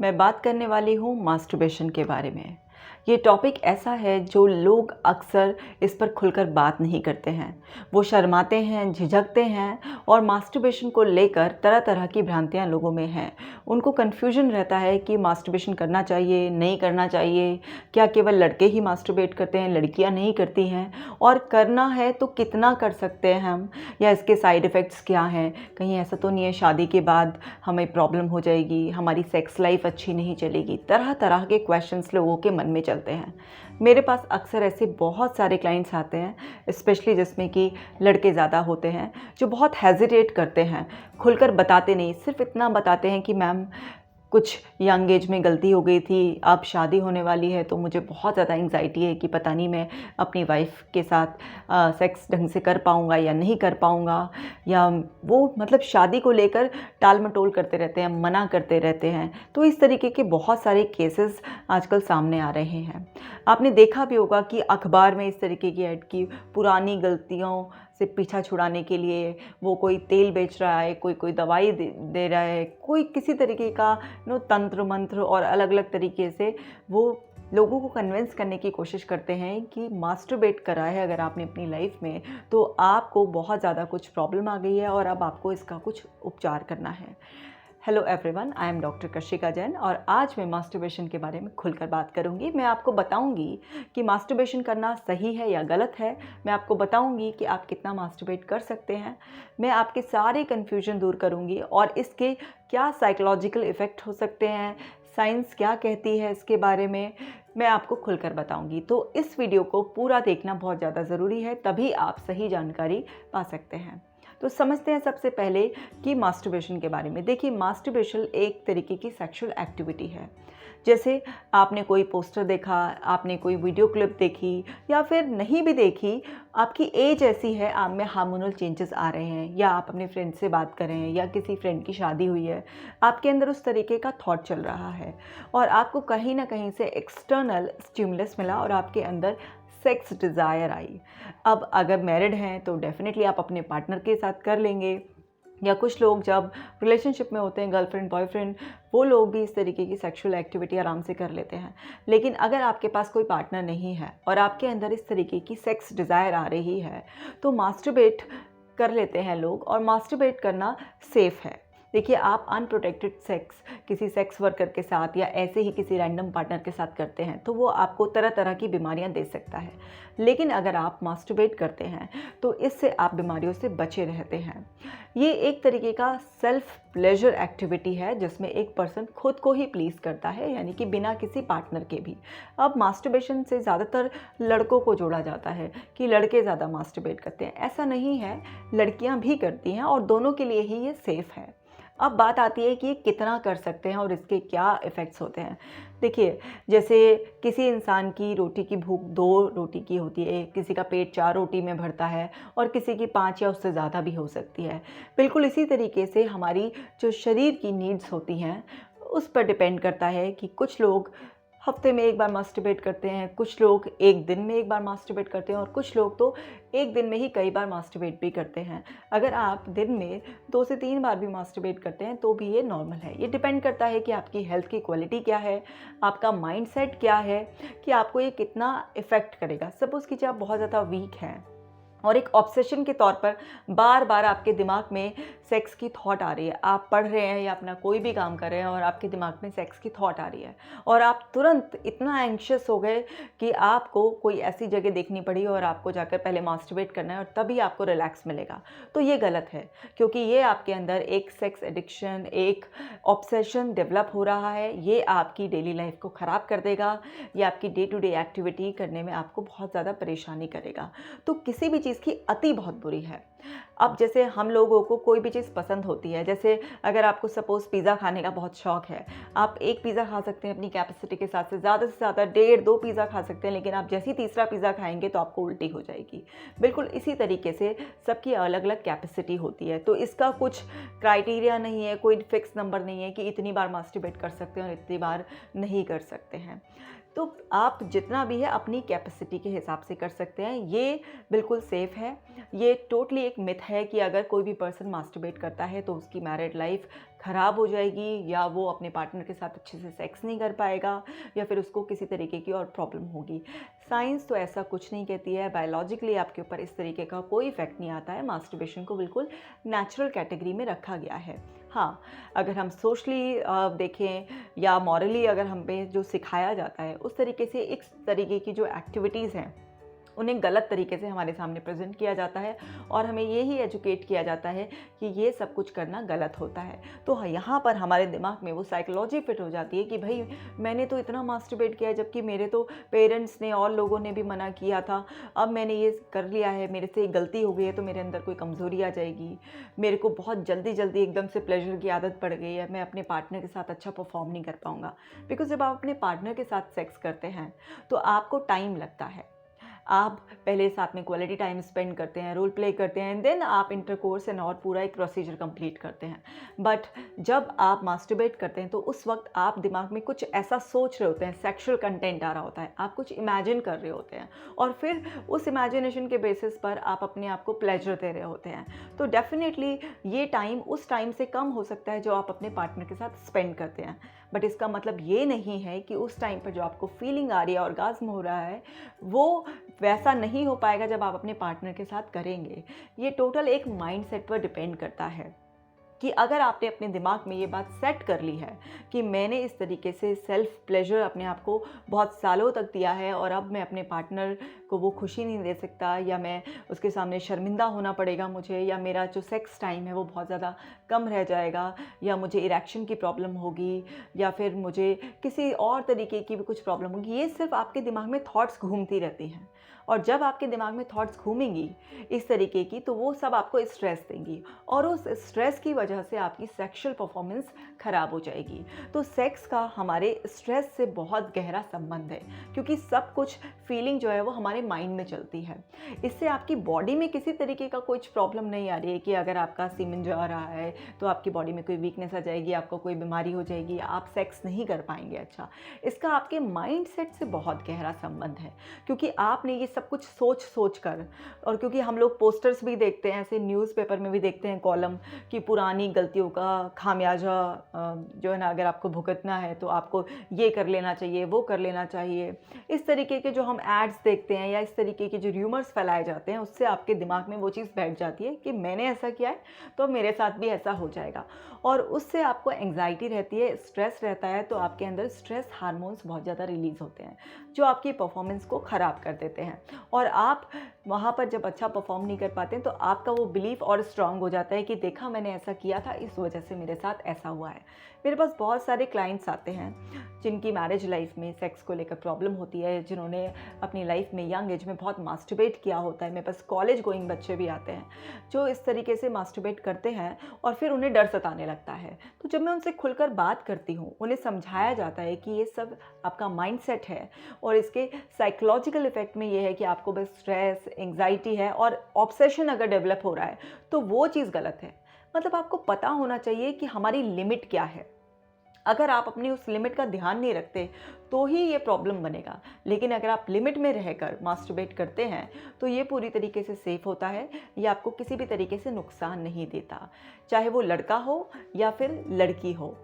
मैं बात करने वाली हूँ मास्टरबेशन के बारे में। ये टॉपिक ऐसा है जो लोग अक्सर इस पर खुलकर बात नहीं करते हैं। वो शर्माते हैं, झिझकते हैं और मास्टरबेशन को लेकर तरह-तरह की भ्रांतियाँ लोगों में हैं। उनको कन्फ्यूजन रहता है कि मास्टरबेशन करना चाहिए, नहीं करना चाहिए, क्या केवल लड़के ही मास्टरबेट करते हैं, लड़कियाँ नहीं करती हैं और करना है तो कितना कर सकते हैं हम या इसके साइड इफ़ेक्ट्स क्या हैं? कहीं ऐसा तो नहीं है शादी के बाद हमें प्रॉब्लम हो जाएगी, हमारी सेक्स लाइफ अच्छी नहीं चलेगी। तरह-तरह के क्वेश्चंस लोगों के मन में चलते हैं। मेरे पास अक्सर ऐसे बहुत सारे क्लाइंट्स आते हैं स्पेशली जिसमें कि लड़के ज़्यादा होते हैं जो बहुत हेजिटेट करते हैं, खुलकर बताते नहीं, सिर्फ इतना बताते हैं कि मैम कुछ यंग एज में गलती हो गई थी, अब शादी होने वाली है तो मुझे बहुत ज़्यादा एंग्जाइटी है कि पता नहीं मैं अपनी वाइफ के साथ सेक्स ढंग से कर पाऊँगा या नहीं कर पाऊँगा, या वो मतलब शादी को लेकर टाल-मटोल करते रहते हैं, मना करते रहते हैं। तो इस तरीके के बहुत सारे केसेस आजकल सामने आ रहे हैं। आपने देखा भी होगा कि अखबार में इस तरीके की ऐड की पुरानी गलतियों से पीछा छुड़ाने के लिए वो कोई तेल बेच रहा है, कोई दवाई दे रहा है, कोई किसी तरीके का तंत्र मंत्र और अलग-अलग तरीके से वो लोगों को कन्विंस करने की कोशिश करते हैं कि मास्टरबेट करा है अगर आपने अपनी लाइफ में तो आपको बहुत ज़्यादा कुछ प्रॉब्लम आ गई है और अब आपको इसका कुछ उपचार करना है। Hello everyone, I am doctor Kashika Jain और आज मैं मास्टरबेशन के बारे में खुलकर बात करूंगी। मैं आपको बताऊंगी कि मास्टरबेशन करना सही है या गलत है। मैं आपको बताऊंगी कि आप कितना मास्टरबेट कर सकते हैं। मैं आपके सारे कन्फ्यूजन दूर करूंगी और इसके क्या साइकोलॉजिकल इफ़ेक्ट हो सकते हैं, साइंस क्या कहती है इसके बारे में, मैं आपको खुलकर बताऊंगी। तो इस वीडियो को पूरा देखना बहुत ज़्यादा ज़रूरी है, तभी आप सही जानकारी पा सकते हैं। तो समझते हैं सबसे पहले कि मास्टरबेशन के बारे में। देखिए, मास्टरबेशन एक तरीके की सेक्सुअल एक्टिविटी है। जैसे आपने कोई पोस्टर देखा, आपने कोई वीडियो क्लिप देखी या फिर नहीं भी देखी, आपकी एज ऐसी है, आप में हार्मोनल चेंजेस आ रहे हैं या आप अपने फ्रेंड से बात कर रहे हैं या किसी फ्रेंड की शादी हुई है, आपके अंदर उस तरीके का थॉट चल रहा है और आपको कहीं ना कहीं से एक्सटर्नल स्टिमुलस मिला और आपके अंदर सेक्स डिज़ायर आई। अब अगर मैरिड हैं तो डेफिनेटली आप अपने पार्टनर के साथ कर लेंगे, या कुछ लोग जब रिलेशनशिप में होते हैं, गर्लफ्रेंड बॉयफ्रेंड, वो लोग भी इस तरीके की सेक्सुअल एक्टिविटी आराम से कर लेते हैं। लेकिन अगर आपके पास कोई पार्टनर नहीं है और आपके अंदर इस तरीके की सेक्स डिज़ायर आ रही है तो मास्टरबेट कर लेते हैं लोग, और मास्टरबेट करना सेफ़ है। देखिए, आप अनप्रोटेक्टेड सेक्स किसी सेक्स वर्कर के साथ या ऐसे ही किसी रैंडम पार्टनर के साथ करते हैं तो वो आपको तरह तरह की बीमारियां दे सकता है। लेकिन अगर आप मास्टरबेट करते हैं तो इससे आप बीमारियों से बचे रहते हैं। ये एक तरीके का सेल्फ प्लेजर एक्टिविटी है जिसमें एक पर्सन खुद को ही प्लीज़ करता है, यानी कि बिना किसी पार्टनर के भी। अब मास्टरबेशन से ज़्यादातर लड़कों को जोड़ा जाता है कि लड़के ज़्यादा मास्टरबेट करते हैं। ऐसा नहीं है, लड़कियां भी करती हैं और दोनों के लिए ही ये सेफ़ है। अब बात आती है कि ये कितना कर सकते हैं और इसके क्या इफ़ेक्ट्स होते हैं। देखिए, जैसे किसी इंसान की रोटी की भूख 2 रोटी की होती है, किसी का पेट 4 रोटी में भरता है और किसी की 5 या उससे ज़्यादा भी हो सकती है। बिल्कुल इसी तरीके से हमारी जो शरीर की नीड्स होती हैं उस पर डिपेंड करता है कि कुछ लोग हफ्ते में 1 बार मास्टरबेट करते हैं, कुछ लोग 1 दिन में 1 बार मास्टरबेट करते हैं और कुछ लोग तो 1 दिन में ही कई बार मास्टरबेट भी करते हैं। अगर आप दिन में 2 से 3 बार भी मास्टरबेट करते हैं तो भी ये नॉर्मल है। ये डिपेंड करता है कि आपकी हेल्थ की क्वालिटी क्या है, आपका माइंडसेट क्या है, कि आपको ये कितना इफ़ेक्ट करेगा। सपोज़ कीजिए आप बहुत ज़्यादा वीक हैं और एक ऑब्सेशन के तौर पर बार बार आपके दिमाग में सेक्स की थॉट आ रही है, आप पढ़ रहे हैं या अपना कोई भी काम कर रहे हैं और आपके दिमाग में सेक्स की थॉट आ रही है और आप तुरंत इतना एंग्शियस हो गए कि आपको कोई ऐसी जगह देखनी पड़ी और आपको जाकर पहले मास्टरबेट करना है और तभी आपको रिलैक्स मिलेगा, तो ये गलत है। क्योंकि ये आपके अंदर एक सेक्स एडिक्शन, एक ऑब्सेशन डेवलप हो रहा है। ये आपकी डेली लाइफ को ख़राब कर देगा, ये आपकी डे टू डे एक्टिविटी करने में आपको बहुत ज़्यादा परेशानी करेगा। तो किसी भी चीज़ की अति बहुत बुरी है। अब जैसे हम लोगों को कोई भी चीज़ पसंद होती है, जैसे अगर आपको सपोज़ पिज़्ज़ा खाने का बहुत शौक है, आप 1 पिज़्ज़ा खा सकते हैं अपनी कैपेसिटी के साथ, से ज़्यादा 1.5-2 पिज़्ज़ा खा सकते हैं, लेकिन आप जैसे ही तीसरा पिज़्ज़ा खाएंगे तो आपको उल्टी हो जाएगी। बिल्कुल इसी तरीके से सबकी अलग अलग कैपेसिटी होती है, तो इसका कुछ क्राइटेरिया नहीं है, कोई फिक्स नंबर नहीं है कि इतनी बार मास्टरबेट कर सकते हैं और इतनी बार नहीं कर सकते हैं। तो आप जितना भी है अपनी कैपेसिटी के हिसाब से कर सकते हैं, ये बिल्कुल सेफ़ सेफ़ है। ये टोटली एक मिथ है कि अगर कोई भी पर्सन मास्टरबेट करता है तो उसकी मैरिड लाइफ ख़राब हो जाएगी, या वो अपने पार्टनर के साथ अच्छे से सेक्स नहीं कर पाएगा, या फिर उसको किसी तरीके की और प्रॉब्लम होगी। साइंस तो ऐसा कुछ नहीं कहती है, बायोलॉजिकली आपके ऊपर इस तरीके का कोई इफ़ेक्ट नहीं आता है। मास्टरबेशन को बिल्कुल नेचुरल कैटेगरी में रखा गया है। हाँ, अगर हम सोशली देखें या मॉरली अगर हम पे जो सिखाया जाता है उस तरीके से इस तरीके की जो एक्टिविटीज़ हैं उन्हें गलत तरीके से हमारे सामने प्रेजेंट किया जाता है, और हमें यही एजुकेट किया जाता है कि ये सब कुछ करना गलत होता है। तो यहाँ पर हमारे दिमाग में वो साइकोलॉजी फिट हो जाती है कि भाई मैंने तो इतना मास्टरबेट किया, जबकि मेरे तो पेरेंट्स ने और लोगों ने भी मना किया था, अब मैंने ये कर लिया है, मेरे से एक गलती हो गई है तो मेरे अंदर कोई कमज़ोरी आ जाएगी, मेरे को बहुत जल्दी जल्दी एकदम से प्लेजर की आदत पड़ गई है, मैं अपने पार्टनर के साथ अच्छा परफॉर्म नहीं कर पाऊँगा। बिकॉज़ जब आप अपने पार्टनर के साथ सेक्स करते हैं तो आपको टाइम लगता है, आप पहले साथ में क्वालिटी टाइम स्पेंड करते हैं, रोल प्ले करते हैं, देन आप इंटरकोर्स एंड और पूरा एक प्रोसीजर कंप्लीट करते हैं। बट जब आप मास्टरबेट करते हैं तो उस वक्त आप दिमाग में कुछ ऐसा सोच रहे होते हैं, सेक्सुअल कंटेंट आ रहा होता है, आप कुछ इमेजिन कर रहे होते हैं, और फिर उस इमेजिनेशन के बेसिस पर आप अपने आप को प्लेजर दे रहे होते हैं। तो डेफिनेटली ये टाइम उस टाइम से कम हो सकता है जो आप अपने पार्टनर के साथ स्पेंड करते हैं। बट इसका मतलब ये नहीं है कि उस टाइम पर जो आपको फीलिंग आ रही है, ऑर्गाज्म हो रहा है, वो वैसा नहीं हो पाएगा जब आप अपने पार्टनर के साथ करेंगे। ये टोटल एक माइंडसेट पर डिपेंड करता है कि अगर आपने अपने दिमाग में ये बात सेट कर ली है कि मैंने इस तरीके से सेल्फ प्लेजर अपने आप को बहुत सालों तक दिया है और अब मैं अपने पार्टनर को वो खुशी नहीं दे सकता, या मैं उसके सामने शर्मिंदा होना पड़ेगा मुझे, या मेरा जो सेक्स टाइम है वो बहुत ज़्यादा कम रह जाएगा, या मुझे इरेक्शन की प्रॉब्लम होगी, या फिर मुझे किसी और तरीके की भी कुछ प्रॉब्लम होगी। ये सिर्फ आपके दिमाग में थॉट्स घूमती रहती हैं, और जब आपके दिमाग में थॉट्स घूमेंगी इस तरीके की तो वो सब आपको स्ट्रेस देंगी, और उस स्ट्रेस की वजह से आपकी सेक्सुअल परफॉर्मेंस ख़राब हो जाएगी। तो सेक्स का हमारे स्ट्रेस से बहुत गहरा संबंध है, क्योंकि सब कुछ फीलिंग जो है वो हमारे माइंड में चलती है। इससे आपकी बॉडी में किसी तरीके का कुछ प्रॉब्लम नहीं आ रही है कि अगर आपका सीमेन जा रहा है तो आपकी बॉडी में कोई वीकनेस आ जाएगी, आपको कोई बीमारी हो जाएगी, आप सेक्स नहीं कर पाएंगे अच्छा। इसका आपके माइंड सेट से बहुत गहरा संबंध है, क्योंकि आपने ये सब कुछ सोच सोच कर, और क्योंकि हम लोग पोस्टर्स भी देखते हैं, ऐसे न्यूज़पेपर में भी देखते हैं कॉलम कि पुरानी गलतियों का खामियाजा जो है ना, अगर आपको भुगतना है तो आपको ये कर लेना चाहिए, वो कर लेना चाहिए। इस तरीके के जो हम एड्स देखते हैं या इस तरीके के जो र्यूमर्स फैलाए जाते हैं, उससे आपके दिमाग में वो चीज़ बैठ जाती है कि मैंने ऐसा किया है तो मेरे साथ भी ऐसा हो जाएगा, और उससे आपको एंग्जाइटी रहती है, स्ट्रेस रहता है, तो आपके अंदर स्ट्रेस हार्मोन्स बहुत ज़्यादा रिलीज़ होते हैं जो आपकी परफॉर्मेंस को ख़राब कर देते हैं, और आप वहाँ पर जब अच्छा परफॉर्म नहीं कर पाते हैं तो आपका वो बिलीफ और स्ट्रांग हो जाता है कि देखा मैंने ऐसा किया था, इस वजह से मेरे साथ ऐसा हुआ है। मेरे पास बहुत सारे क्लाइंट्स आते हैं जिनकी मैरिज लाइफ में सेक्स को लेकर प्रॉब्लम होती है, जिन्होंने अपनी लाइफ में यंग एज में बहुत मास्टरबेट किया होता है। मेरे पास कॉलेज गोइंग बच्चे भी आते हैं जो इस तरीके से मास्टरबेट करते हैं और फिर उन्हें डर सताने लगता है। तो जब मैं उनसे खुलकर बात करती हूँ, उन्हें समझाया जाता है कि ये सब आपका माइंडसेट है, और इसके साइकोलॉजिकल इफेक्ट में ये है कि आपको बस स्ट्रेस, एंग्जाइटी है, और ऑब्सेशन अगर डेवलप हो रहा है तो वो चीज़ गलत है। मतलब आपको पता होना चाहिए कि हमारी लिमिट क्या है। अगर आप अपनी उस लिमिट का ध्यान नहीं रखते तो ही ये प्रॉब्लम बनेगा, लेकिन अगर आप लिमिट में रहकर मास्टरबेट करते हैं तो ये पूरी तरीके से सेफ़ होता है, ये आपको किसी भी तरीके से नुकसान नहीं देता, चाहे वो लड़का हो या फिर लड़की हो।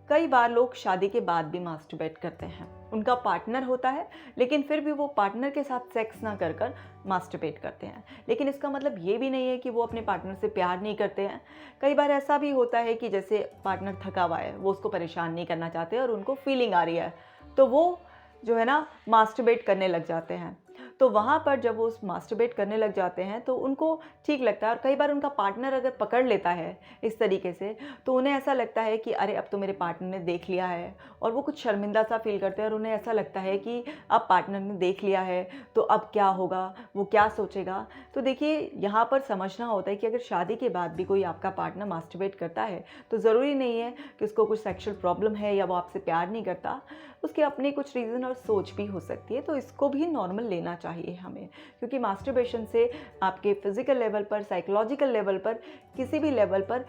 कई बार लोग शादी के बाद भी मास्टरबेट करते हैं, उनका पार्टनर होता है लेकिन फिर भी वो पार्टनर के साथ सेक्स ना कर कर मास्टरबेट करते हैं, लेकिन इसका मतलब ये भी नहीं है कि वो अपने पार्टनर से प्यार नहीं करते हैं। कई बार ऐसा भी होता है कि जैसे पार्टनर थका हुआ है, वो उसको परेशान नहीं करना चाहते और उनको फीलिंग आ रही है, तो वो जो है ना मास्टरबेट करने लग जाते हैं। तो वहाँ पर जब वो मास्टरबेट करने लग जाते हैं तो उनको ठीक लगता है, और कई बार उनका पार्टनर अगर पकड़ लेता है इस तरीके से तो उन्हें ऐसा लगता है कि अरे अब तो मेरे पार्टनर ने देख लिया है, और वो कुछ शर्मिंदा सा फील करते हैं, और उन्हें ऐसा लगता है कि अब पार्टनर ने देख लिया है तो अब क्या होगा, वो क्या सोचेगा। तो देखिए यहाँ पर समझना होता है कि अगर शादी के बाद भी कोई आपका पार्टनर मास्टरबेट करता है तो ज़रूरी नहीं है कि उसको कुछ सेक्शुअल प्रॉब्लम है या वो आपसे प्यार नहीं करता, उसके अपने कुछ रीज़न और सोच भी हो सकती है। तो इसको भी नॉर्मल लेना चाहिए हमें, क्योंकि मास्टरबेशन से आपके फिजिकल लेवल पर, साइकोलॉजिकल लेवल पर, किसी भी लेवल पर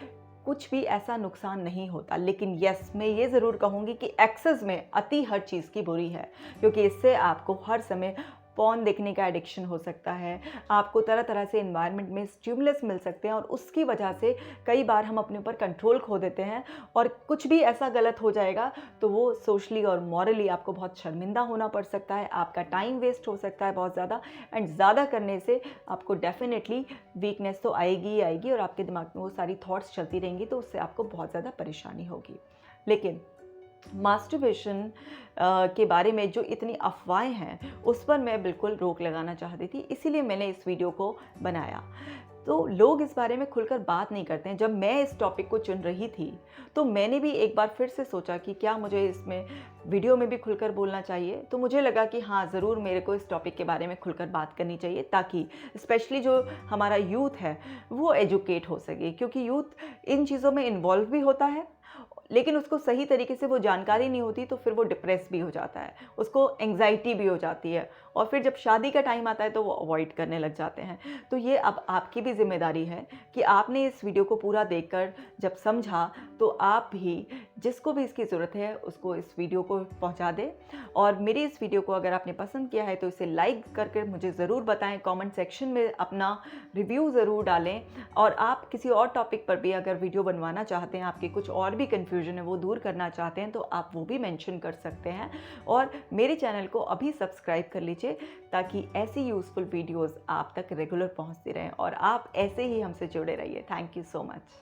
कुछ भी ऐसा नुकसान नहीं होता। लेकिन यस, मैं ये ज़रूर कहूँगी कि एक्सेस में अति हर चीज़ की बुरी है, क्योंकि इससे आपको हर समय पॉर्न देखने का एडिक्शन हो सकता है, आपको तरह तरह से एनवायरनमेंट में स्टिमुलस मिल सकते हैं और उसकी वजह से कई बार हम अपने ऊपर कंट्रोल खो देते हैं और कुछ भी ऐसा गलत हो जाएगा तो वो सोशली और मॉरली आपको बहुत शर्मिंदा होना पड़ सकता है, आपका टाइम वेस्ट हो सकता है बहुत ज़्यादा, एंड ज़्यादा करने से आपको डेफिनेटली वीकनेस तो आएगी ही आएगी और आपके दिमाग में वो सारी थॉट्स चलती रहेंगी, तो उससे आपको बहुत ज़्यादा परेशानी होगी। लेकिन मास्टरबेशन के बारे में जो इतनी अफवाहें हैं उस पर मैं बिल्कुल रोक लगाना चाहती थी, इसीलिए मैंने इस वीडियो को बनाया। तो लोग इस बारे में खुलकर बात नहीं करते हैं। जब मैं इस टॉपिक को चुन रही थी तो मैंने भी एक बार फिर से सोचा कि क्या मुझे इसमें वीडियो में भी खुलकर बोलना चाहिए। तो मुझे लगा कि हाँ, ज़रूर मेरे को इस टॉपिक के बारे में खुलकर बात करनी चाहिए, ताकि स्पेशली जो हमारा यूथ है वो एजुकेट हो सके, क्योंकि यूथ इन चीज़ों में इन्वॉल्व भी होता है लेकिन उसको सही तरीके से वो जानकारी नहीं होती, तो फिर वो डिप्रेस भी हो जाता है, उसको एंग्जाइटी भी हो जाती है और फिर जब शादी का टाइम आता है तो वो अवॉइड करने लग जाते हैं। तो ये अब आपकी भी जिम्मेदारी है कि आपने इस वीडियो को पूरा देखकर जब समझा तो आप भी, जिसको भी इसकी ज़रूरत है, उसको इस वीडियो को पहुंचा दें। और मेरी इस वीडियो को अगर आपने पसंद किया है तो इसे लाइक करके मुझे ज़रूर बताएं, कमेंट सेक्शन में अपना रिव्यू ज़रूर डालें। और आप किसी और टॉपिक पर भी अगर वीडियो बनवाना चाहते हैं, आपके कुछ और भी कन्फ्यूजन है वो दूर करना चाहते हैं, तो आप वो भी मेंशन कर सकते हैं। और मेरे चैनल को अभी सब्सक्राइब कर लीजिए ताकि ऐसी यूज़फुल वीडियोज़ आप तक रेगुलर पहुंचती रहें और आप ऐसे ही हमसे जुड़े रहिए। Thank you so much.